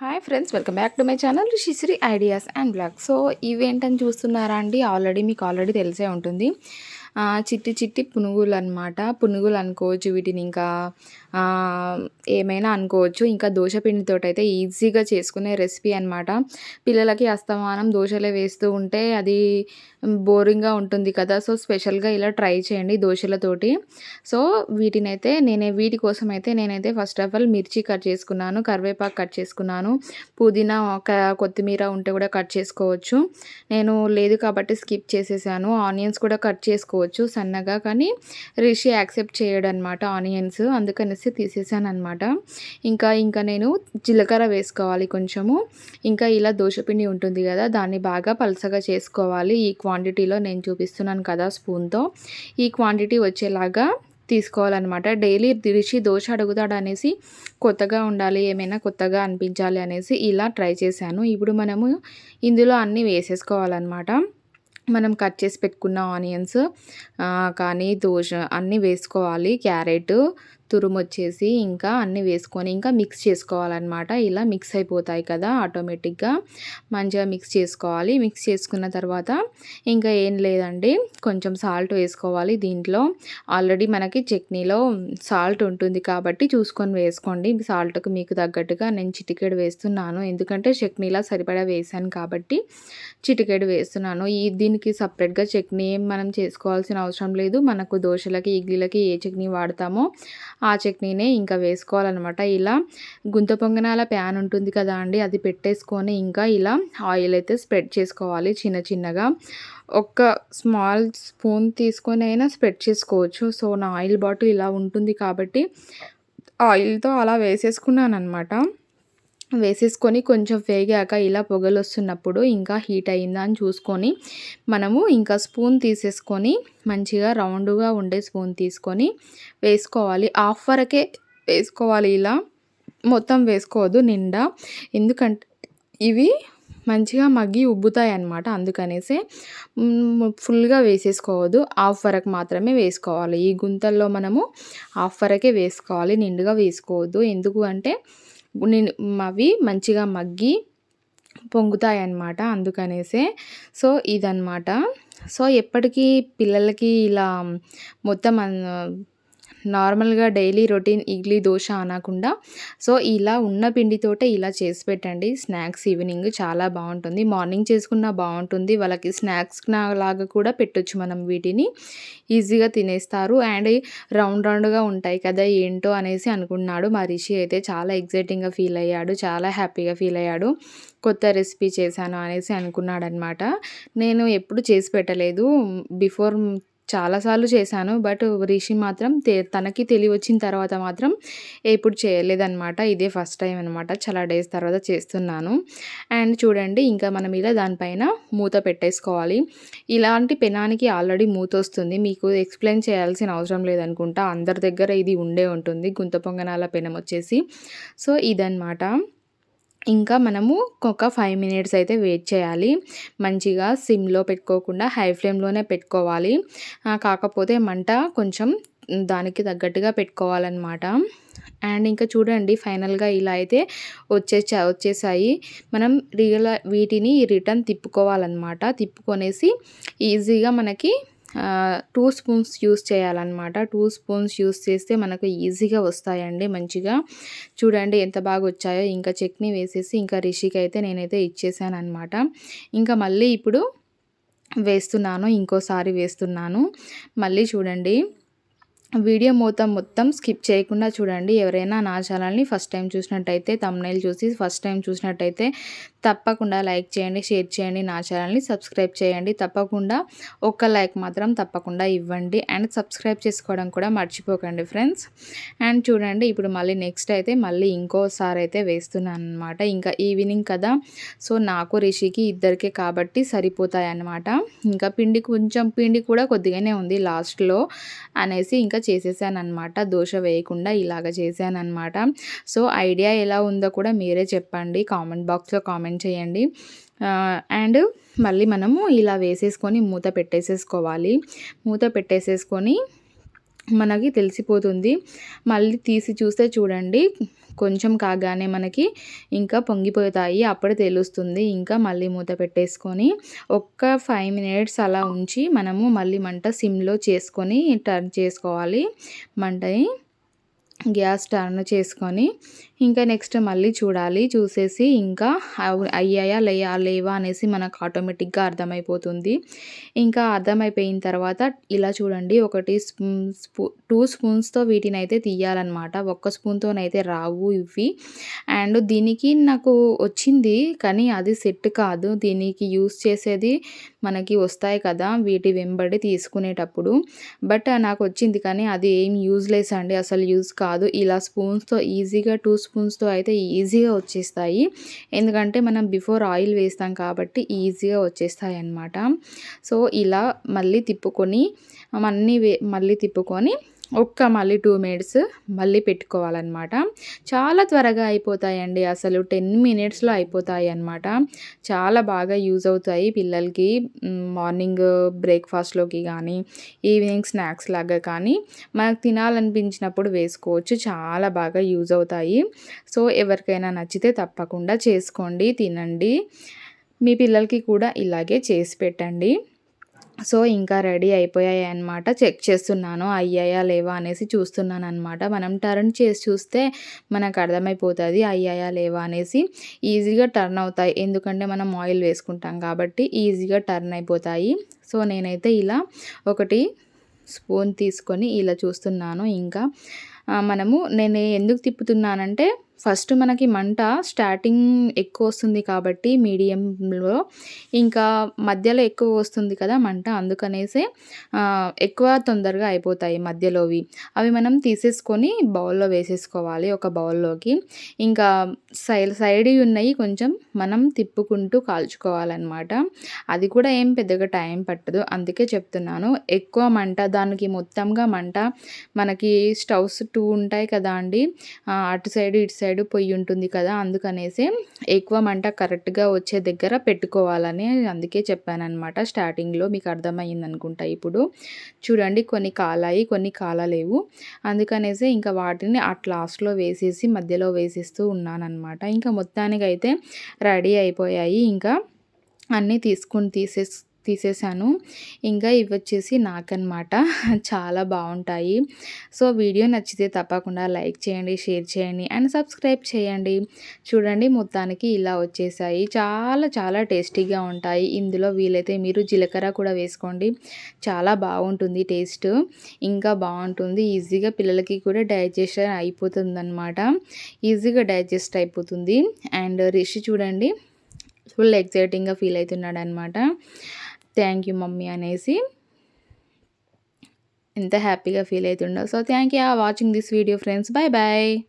Hi friends, welcome back to my channel Rishishri ideas and blog. So ఇవేంటని చూస్తున్నారా అండి? మీకు ఆల్రెడీ తెలిసే ఉంటుంది. చిట్టి చిట్టి పునుగులు అనమాట. పునుగులు అనుకోవచ్చు వీటిని, ఇంకా ఏమైనా అనుకోవచ్చు. ఇంకా దోశ పిండితోటైతే ఈజీగా చేసుకునే రెసిపీ అనమాట. పిల్లలకి అస్తమానం దోశలే వేస్తూ ఉంటే అది బోరింగ్గా ఉంటుంది కదా. సో స్పెషల్గా ఇలా ట్రై చేయండి దోశలతోటి. సో వీటి కోసం అయితే నేనైతే ఫస్ట్ ఆఫ్ ఆల్ మిర్చి కట్ చేసుకున్నాను, కరివేపాకు కట్ చేసుకున్నాను, పుదీనా కొత్తిమీర ఉంటే కూడా కట్ చేసుకోవచ్చు. నేను లేదు కాబట్టి స్కిప్ చేసేసాను. ఆనియన్స్ కూడా కట్ చేసుకోవచ్చు సన్నగా, కానీ రిషి యాక్సెప్ట్ చేయడనమాట ఆనియన్స్, అందుకనేసి తీసేసాను అనమాట. ఇంకా నేను జీలకర్ర వేసుకోవాలి కొంచెము. ఇంకా ఇలా దోశపిండి ఉంటుంది కదా, దాన్ని బాగా పలసగా చేసుకోవాలి. ఈ క్వాంటిటీలో నేను చూపిస్తున్నాను కదా స్పూన్తో, ఈ క్వాంటిటీ వచ్చేలాగా తీసుకోవాలన్నమాట. డైలీ రిషి దోశ అడుగుతాడు అనేసి కొత్తగా ఉండాలి, ఏమైనా కొత్తగా అనిపించాలి అనేసి ఇలా ట్రై చేశాను. ఇప్పుడు మనము ఇందులో అన్నీ వేసేసుకోవాలన్నమాట. మనం కట్ చేసి పెట్టుకున్న ఆనియన్స్ కానీ దోశ అన్నీ వేసుకోవాలి. క్యారెట్ తురుమొచ్చేసి ఇంకా అన్నీ వేసుకొని ఇంకా మిక్స్ చేసుకోవాలన్నమాట. ఇలా మిక్స్ అయిపోతాయి కదా ఆటోమేటిక్గా, మంచిగా మిక్స్ చేసుకోవాలి. మిక్స్ చేసుకున్న తర్వాత ఇంకా ఏం లేదండి, కొంచెం సాల్ట్ వేసుకోవాలి. దీంట్లో ఆల్రెడీ మనకి చట్నీలో సాల్ట్ ఉంటుంది కాబట్టి చూసుకొని వేసుకోండి. సాల్ట్కి మీకు తగ్గట్టుగా నేను చిటికెడు వేస్తున్నాను, ఎందుకంటే చట్నీలా సరిపడా వేసాను కాబట్టి చిటికెడు వేస్తున్నాను. దీనికి సపరేట్గా చట్నీ ఏం మనం చేసుకోవాల్సిన అవసరం లేదు. మనకు దోశలకి ఇడ్లీలకి ఏ చట్నీ వాడతామో ఆ చట్నీనే ఇంకా వేసుకోవాలన్నమాట. ఇలా గుంత పొంగనాల ప్యాన్ ఉంటుంది కదా అండి, అది పెట్టేసుకొని ఇంకా ఇలా ఆయిల్ అయితే స్ప్రెడ్ చేసుకోవాలి చిన్న చిన్నగా. ఒక స్మాల్ స్పూన్ తీసుకొని అయినా స్ప్రెడ్ చేసుకోవచ్చు. సో నా ఆయిల్ బాటిల్ ఇలా ఉంటుంది కాబట్టి ఆయిల్తో అలా వేసేసుకున్నాను అనమాట. వేసేసుకొని కొంచెం వేగాక ఇలా పొగలు వస్తున్నప్పుడు ఇంకా హీట్ అయిందా అని చూసుకొని మనము ఇంకా స్పూన్ తీసేసుకొని మంచిగా రౌండ్గా ఉండే స్పూన్ తీసుకొని వేసుకోవాలి. హాఫ్ వరకే వేసుకోవాలి, ఇలా మొత్తం వేసుకోవద్దు నిండా, ఎందుకంటే ఇవి మంచిగా మగ్గి ఉబ్బుతాయి అన్నమాట. అందుకనేసి ఫుల్గా వేసేసుకోవద్దు, హాఫ్ వరకు మాత్రమే వేసుకోవాలి. ఈ గుంతల్లో మనము హాఫ్ వరకే వేసుకోవాలి, నిండుగా వేసుకోవద్దు. ఎందుకు అంటే అవి మంచిగా మగ్గి పొంగుతాయి అన్నమాట, అందుకనేసే. సో ఇదన్నమాట. సో ఎప్పటికీ పిల్లలకి ఇలా మొత్తం నార్మల్గా డైలీ రొటీన్ ఇడ్లీ దోశ అనకుండా సో ఇలా ఉన్న పిండితోటే ఇలా చేసి పెట్టండి. స్నాక్స్ ఈవినింగ్ చాలా బాగుంటుంది, మార్నింగ్ చేసుకున్నా బాగుంటుంది. వాళ్ళకి స్నాక్స్ లాగా కూడా పెట్టొచ్చు మనం, వీటిని ఈజీగా తినేస్తారు. అండ్ రౌండ్గా ఉంటాయి కదా ఏంటో అనేసి అనుకున్నాడు మా రిషి. అయితే చాలా ఎగ్జైటింగ్గా ఫీల్ అయ్యాడు, చాలా హ్యాపీగా ఫీల్ అయ్యాడు. కొత్త రెసిపీ చేశాను అనేసి అనుకున్నాడు అనమాట. నేను ఎప్పుడు చేసి పెట్టలేదు బిఫోర్, చాలాసార్లు చేశాను, బట్ రిషి మాత్రం తనకి వచ్చిన తర్వాత మాత్రం ఎప్పుడు చేయలేదన్నమాట. ఇదే ఫస్ట్ టైం అనమాట, చాలా డేస్ తర్వాత చేస్తున్నాను. అండ్ చూడండి, ఇంకా మనం ఇలా దానిపైన మూత పెట్టేసుకోవాలి. ఇలాంటి పెనానికి ఆల్రెడీ మూత వస్తుంది, మీకు ఎక్స్ప్లెయిన్ చేయాల్సిన అవసరం లేదనుకుంటా, అందరి దగ్గర ఇది ఉండే ఉంటుంది గుంత పొంగనాల పెనం వచ్చేసి. సో ఇదన్నమాట. ఇంకా మనము ఒక 5 మినిట్స్ అయితే వెయిట్ చేయాలి. మంచిగా సిమ్లో పెట్టుకోకుండా హై ఫ్లేమ్లోనే పెట్టుకోవాలి. కాకపోతే మంట కొంచెం దానికి తగ్గట్టుగా పెట్టుకోవాలన్నమాట. అండ్ ఇంకా చూడండి, ఫైనల్గా ఇలా అయితే వచ్చేసాయి. మనం వీటిని రిటర్న్ తిప్పుకోవాలన్నమాట. తిప్పుకొనేసి ఈజీగా మనకి 2 స్పూన్స్ యూస్ చేయాలన్నమాట. 2 స్పూన్స్ యూస్ చేస్తే మనకు ఈజీగా వస్తాయండి మంచిగా. చూడండి ఎంత బాగా వచ్చాయో. ఇంకా చట్నీ వేసేసి ఇంకా రిషికి అయితే నేనైతే ఇచ్చేసాను అనమాట. ఇంకా మళ్ళీ ఇప్పుడు ఇంకోసారి వేస్తున్నాను. మళ్ళీ చూడండి, వీడియో మొత్తం స్కిప్ చేయకుండా చూడండి. ఎవరైనా నా ఛానల్ని ఫస్ట్ టైం చూసినట్టయితే, థంబ్నెయిల్ చూసి ఫస్ట్ టైం చూసినట్టయితే తప్పకుండా లైక్ చేయండి, షేర్ చేయండి, నా ఛానల్ని సబ్స్క్రైబ్ చేయండి. తప్పకుండా ఒక్క లైక్ మాత్రం తప్పకుండా ఇవ్వండి. అండ్ సబ్స్క్రైబ్ చేసుకోవడం కూడా మర్చిపోకండి ఫ్రెండ్స్. అండ్ చూడండి, ఇప్పుడు మళ్ళీ నెక్స్ట్ అయితే ఇంకోసారి అయితే వేస్తున్నాను అనమాట. ఇంకా ఈవినింగ్ కదా, సో నాకు రిషికి ఇద్దరికే కాబట్టి సరిపోతాయి అన్నమాట. ఇంకా పిండి కూడా కొద్దిగానే ఉంది లాస్ట్లో అనేసి ఇంకా చేసేసాను అనమాట. దోశ వేయకుండా ఇలాగ చేశాను అనమాట. సో ఐడియా ఎలా ఉందో కూడా మీరే చెప్పండి, కామెంట్ బాక్స్లో కామెంట్ చేయండి. అండ్ మళ్ళీ మనము ఇలా వేసేసుకొని మూత పెట్టేసేసుకోవాలి. మూత పెట్టేసేసుకొని మనకి తెలిసిపోతుంది. మళ్ళీ తీసి చూస్తే చూడండి కొంచెం కాగానే మనకి ఇంకా పొంగిపోతాయి. అప్పుడు తెలుస్తుంది. ఇంకా మళ్ళీ మూత పెట్టేసుకొని ఒక్క 5 మినిట్స్ అలా ఉంచి మనము మళ్ళీ మంట సిమ్‌లో చేసుకొని టర్న్ చేసుకోవాలి మంటని. గ్యాస్ టర్న్ చేసుకొని ఇంకా నెక్స్ట్ మళ్ళీ చూడాలి. చూసేసి ఇంకా అయ్యాయా లేవా అనేసి మనకు ఆటోమేటిక్‌గా అర్థమైపోతుంది. ఇంకా అర్థమైపోయిన తర్వాత ఇలా చూడండి, ఒకటి 2 స్పూన్స్‌తో వీటినైతే తీయాలన్నమాట. ఒక్క స్పూన్‌తోనైతే రావు ఇవి. అండ్ దీనికి నాకు వచ్చింది కానీ అది సెట్ కాదు. దీనికి యూజ్ చేసేది మనకి వస్తాయి కదా వీటి వెంబడి తీసుకునేటప్పుడు. బట్ నాకొచ్చింది కానీ అది ఏం యూజ్‌లెస్ అండి. అసలు యూజ్ కాదు. ఇలా స్పూన్స్‌తో ఈజీగా 2 స్పూన్స్‌తో అయితే ఈజీగా వచ్చేస్తాయి. ఎందుకంటే మనం బిఫోర్ ఆయిల్ వేస్తాం కాబట్టి ఈజీగా వచ్చేస్తాయన్నమాట. సో, ఇలా మళ్ళీ తిప్పుకొని మళ్ళీ తిప్పుకొని మళ్ళీ 2 మినిట్స్ మళ్ళీ పెట్టుకోవాలన్నమాట. చాలా త్వరగా అయిపోతాయండి. అసలు 10 మినిట్స్‌లో అయిపోతాయన్నమాట. చాలా బాగా యూజ్ అవుతాయి పిల్లలకి. మార్నింగ్ బ్రేక్‌ఫాస్ట్‌లోకి గానీ, ఈవినింగ్ స్నాక్స్ లాగా కానీ మనకు తినాలనిపించినప్పుడు వేసుకోవచ్చు. చాలా బాగా యూజ్ అవుతాయి. సో, ఎవరికైనా నచ్చితే తప్పకుండా చేసుకోండి, తినండి. మీ పిల్లలకి కూడా ఇలాగే చేసి పెట్టండి. సో, ఇంకా రెడీ అయిపోయాయన్నమాట. చెక్ చేస్తున్నాను అయ్యాయా లేవా అనేసి చూస్తున్నానన్నమాట. మనం టర్న్ చేసి చూస్తే మనకు అర్థమైపోతది అయ్యాయా లేవా అనేసి. ఈజీగా టర్న్ అవుతాయి. ఎందుకంటే మనం ఆయిల్ వేసుకుంటాం కాబట్టి ఈజీగా టర్న్ అయిపోతాయి. సో, నేనైతే ఇలా ఒకటి స్పూన్ తీసుకొని ఇలా చూస్తున్నాను. ఇంకా నేను ఎందుకు తిప్పుతున్నానంటే ఫస్ట్ మనకి మంట స్టార్టింగ్ ఎక్కువ వస్తుంది కాబట్టి మీడియంలో, ఇంకా మధ్యలో ఎక్కువ వస్తుంది కదా మంట, అందుకనేసే ఎక్కువ తొందరగా అయిపోతాయి మధ్యలోవి. అవి మనం తీసేసుకొని బౌల్‌లో వేసేసుకోవాలి ఒక బౌల్‌లోకి. ఇంకా సైడ్‌వి ఉన్నాయి కొంచెం మనం తిప్పుకుంటూ కాల్చుకోవాలన్నమాట. అది కూడా ఏం పెద్దగా టైం పట్టదు. అందుకే చెప్తున్నాను. ఎక్కువ మంట దానికి మొత్తంగా మంట మనకి స్టవ్స్ 2 ఉంటాయి కదా అండి. అటు సైడు, ఇటు సైడు పొయ్యి ఉంటుంది కదా, అందుకనేసి ఎక్కువ మంట కరెక్ట్‌గా వచ్చే దగ్గర పెట్టుకోవాలని అందుకే చెప్పానన్నమాట స్టార్టింగ్‌లో. మీకు అర్థమయ్యిందనుకుంటా ఇప్పుడు. చూడండి, కొన్ని కాలాయి, కొన్ని కాలలేవు. అందుకనేసి ఇంకా వాటిని లాస్ట్‌లో వేసేసి మధ్యలో వేసేస్తూ ఉన్నానన్నమాట. ఇంకా మొత్తానికైతే రెడీ అయిపోయాయి. ఇంకా అన్నీ తీసేసాను. ఇంకా ఇవొచ్చేసి నాకన్నమాట. చాలా బావుంటాయి. సో, వీడియో నచ్చితే తప్పకుండా లైక్ చేయండి, షేర్ చేయండి అండ్ సబ్స్క్రైబ్ చేయండి. చూడండి, మొత్తానికి ఇలా వచ్చేసాయి. చాలా చాలా టేస్టీగా ఉంటాయి. ఇందులో వీలైతే మీరు జీలకర్ర కూడా వేసుకోండి. చాలా బాగుంటుంది టేస్ట్. ఇంకా బాగుంటుంది. ఈజీగా పిల్లలకి కూడా డైజెషన్ అయిపోతుందన్నమాట. ఈజీగా డైజెస్ట్ అయిపోతుంది. అండ్ రిషి చూడండి, ఫుల్ ఎక్సైటింగ్‌గా ఫీల్ అవుతున్నాడనమాట. థ్యాంక్ యూ మమ్మీ అనేసి ఎంత హ్యాపీగా ఫీల్ అవుతుండో. So, thank you for watching this video friends. Bye by.